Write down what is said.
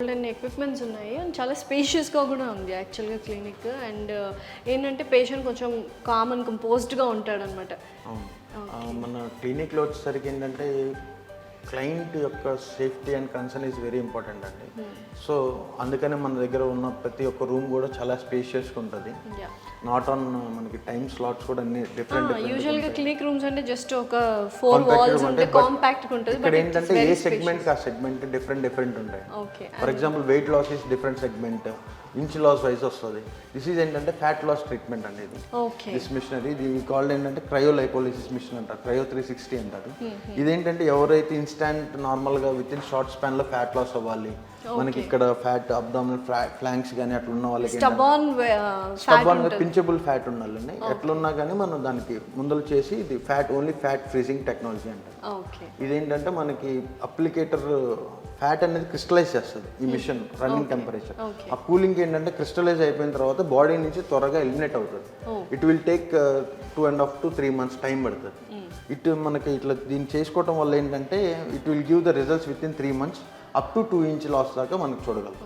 And equipments ఉన్నాయి and చాలా స్పేషియస్గా కూడా ఉంది యాక్చువల్గా క్లినిక్. అండ్ ఏంటంటే పేషెంట్ కొంచెం కామ్ అండ్ కంపోజ్డ్గా ఉంటాడనమాట. మన క్లినిక్లో వచ్చేసరికి ఏంటంటే క్లయింట్ యొక్క safety and concern is very important అండి. సో అందుకనే మన దగ్గర ఉన్న ప్రతి ఒక్క రూమ్ కూడా చాలా స్పేషియస్గా ఉంటుంది. నాట్ ఆన్ మనకి టైమ్ స్లాట్స్ కూడా అన్ని డిఫరెంట్. యూజువల్గా క్లినిక్ రూమ్స్ అంటే జస్ట్ ఒక 4 వాల్స్ ఉంటే కాంపాక్ట్గా ఉంటుంది. ఇక్కడ ఏంటంటే ఏ సెగ్మెంట్ ఆ సెగ్మెంట్ డిఫరెంట్ ఉంటాయి. For example weight loss is different segment, inch loss wise వస్తుంది. దిస్ ఈజ్ ఏంటంటే ఫ్యాట్ లాస్ ట్రీట్మెంట్ అనేది. దిస్ మిషనరీ ఇది కాల్డ్ ఏంటంటే క్రయోలైపోలిసిస్ మిషన్ అంటారు, క్రయో 360 అంటారు. ఇదేంటంటే ఎవరైతే ఇన్స్టాంట్ నార్మల్గా విత్ ఇన్ షార్ట్ స్పాన్లో ఫ్యాట్ లాస్ అవ్వాలి, మనకి ఇక్కడ ఫ్యాట్ అబ్డామినల్ ఫ్లాంక్స్ కానీ అట్లా ఉన్న వాళ్ళకి స్టబాన్ పించబుల్ ఫ్యాట్ ఉండాలండి. ఎట్లున్నా కానీ మనం దానికి ముందలు చేసి ఇది ఓన్లీ ఫ్యాట్ ఫ్రీజింగ్ టెక్నాలజీ అంటారు. ఇదేంటంటే మనకి అప్లికేటర్ ఫ్యాట్ అనేది క్రిస్టలైజ్ చేస్తుంది ఈ మిషన్ రన్నింగ్ టెంపరేచర్. ఆ కూలింగ్ ఏంటంటే క్రిస్టలైజ్ అయిపోయిన తర్వాత బాడీ నుంచి త్వరగా ఎలిమినేట్ అవుతుంది. It will take 2.5 to 3 months time పడుతుంది. మనకి ఇట్లా దీన్ని చేసుకోవటం వల్ల ఏంటంటే it will give the results within 3 months up to 2 inch loss దాకా మనకు చూడగలం.